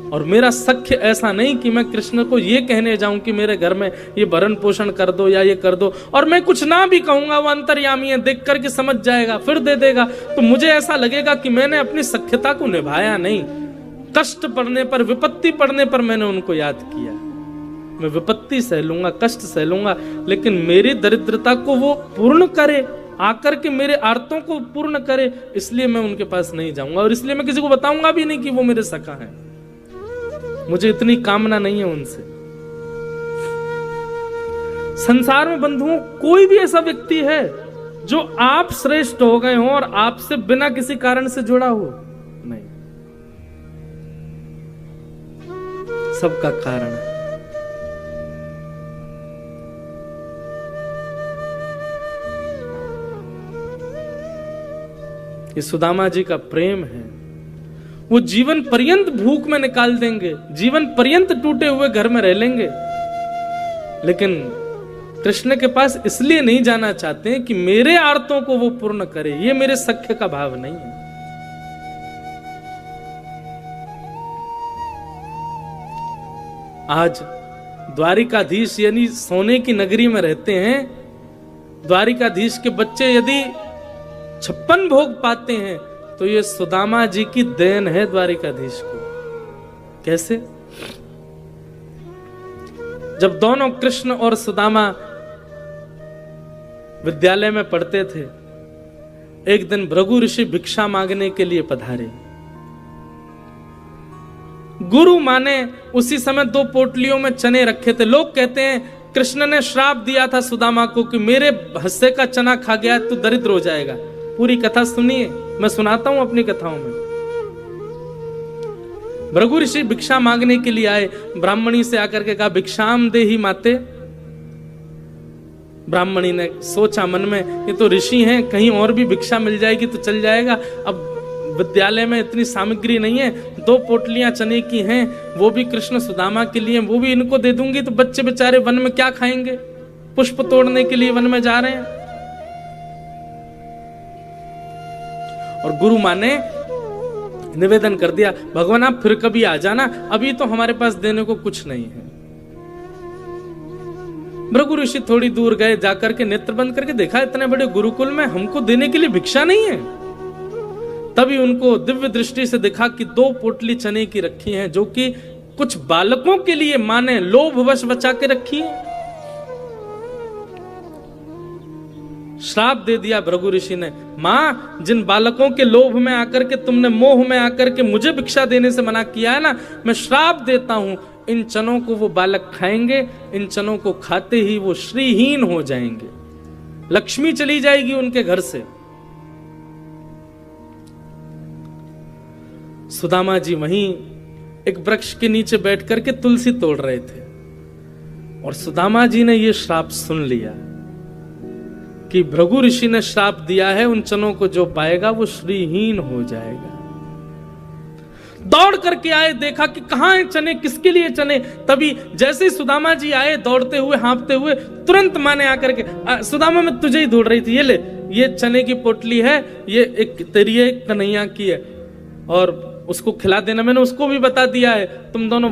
और मेरा सख्य ऐसा नहीं कि मैं कृष्ण को ये कहने जाऊं कि मेरे घर में ये भरण पोषण कर दो या ये कर दो, और मैं कुछ ना भी कहूंगा, वो अंतर्यामी है, देख करके समझ जाएगा, फिर दे देगा, तो मुझे ऐसा लगेगा कि मैंने अपनी सख्यता को निभाया नहीं। कष्ट पड़ने पर, विपत्ति पड़ने पर मैंने उनको याद किया। मैं विपत्ति सह लूंगा, कष्ट सह लूंगा, लेकिन मेरी दरिद्रता को वो पूर्ण करे, आकर के मेरे आर्तों को पूर्ण करे, इसलिए मैं उनके पास नहीं जाऊंगा। और इसलिए मैं किसी को बताऊंगा भी नहीं कि वो मेरे सखा हैं। मुझे इतनी कामना नहीं है उनसे। संसार में बंधुओं कोई भी ऐसा व्यक्ति है जो आप श्रेष्ठ हो गए हो और आपसे बिना किसी कारण से जुड़ा हो? नहीं, सबका कारण है। ये सुदामा जी का प्रेम है। वो जीवन पर्यंत भूख में निकाल देंगे, जीवन पर्यंत टूटे हुए घर में रह लेंगे, लेकिन कृष्ण के पास इसलिए नहीं जाना चाहते कि मेरे आर्तों को वो पूर्ण करे। ये मेरे सख्य का भाव नहीं है। आज द्वारिकाधीश यानी सोने की नगरी में रहते हैं। द्वारिकाधीश के बच्चे यदि 56 भोग पाते हैं तो ये सुदामा जी की देन है द्वारिकाधीश को। कैसे? जब दोनों कृष्ण और सुदामा विद्यालय में पढ़ते थे, एक दिन भृगु ऋषि भिक्षा मांगने के लिए पधारे। गुरु माने उसी समय 2 पोटलियों में चने रखे थे। लोग कहते हैं कृष्ण ने श्राप दिया था सुदामा को कि मेरे हिस्से का चना खा गया तो दरिद्र हो जाएगा। पूरी कथा सुनिए, मैं सुनाता हूं अपनी कथाओं में। भृगु ऋषि भिक्षा मांगने के लिए आए। ब्राह्मणी से आकर के कहा भिक्षाम देहि माते। ब्राह्मणी ने सोचा मन में, ये तो ऋषि हैं, कहीं और भी भिक्षा मिल जाएगी तो चल जाएगा। अब विद्यालय में इतनी सामग्री नहीं है, 2 पोटलियां चने की हैं, वो भी कृष्ण सुदामा के लिए, वो भी इनको दे दूंगी तो बच्चे बेचारे वन में क्या खाएंगे? पुष्प तोड़ने के लिए वन में जा रहे हैं। और गुरु माँ ने निवेदन कर दिया, भगवान आप फिर कभी आ जाना, अभी तो हमारे पास देने को कुछ नहीं है। भृगु ऋषि थोड़ी दूर गए, जाकर के नेत्र बंद करके देखा इतने बड़े गुरुकुल में हमको देने के लिए भिक्षा नहीं है। तभी उनको दिव्य दृष्टि से दिखा कि 2 पोटली चने की रखी हैं, जो कि कुछ बालकों के लिए मां ने लोभवश बचा के रखी है। श्राप दे दिया भृगु ऋषि ने, मां जिन बालकों के लोभ में आकर के तुमने, मोह में आकर के मुझे भिक्षा देने से मना किया है ना, मैं श्राप देता हूं, इन चनों को वो बालक खाएंगे, इन चनों को खाते ही वो श्रीहीन हो जाएंगे, लक्ष्मी चली जाएगी उनके घर से। सुदामा जी वहीं एक वृक्ष के नीचे बैठ करके तुलसी तोड़ रहे थे और सुदामा जी ने यह श्राप सुन लिया कि भृगु ऋषि ने श्राप दिया है, उन चनों को जो पाएगा वो श्रीहीन हो जाएगा। दौड़ करके आए, देखा कि कहां है चने, किसके लिए चने। तभी जैसे ही सुदामा जी आए दौड़ते हुए, हाँफते हुए, तुरंत मां ने आकर के, सुदामा मैं तुझे ही ढूंढ रही थी, ये ले, ये चने की पोटली है, ये एक तेरी है, कन्हैया की है, और उसको खिला देना, मैंने उसको भी बता दिया है, तुम दोनों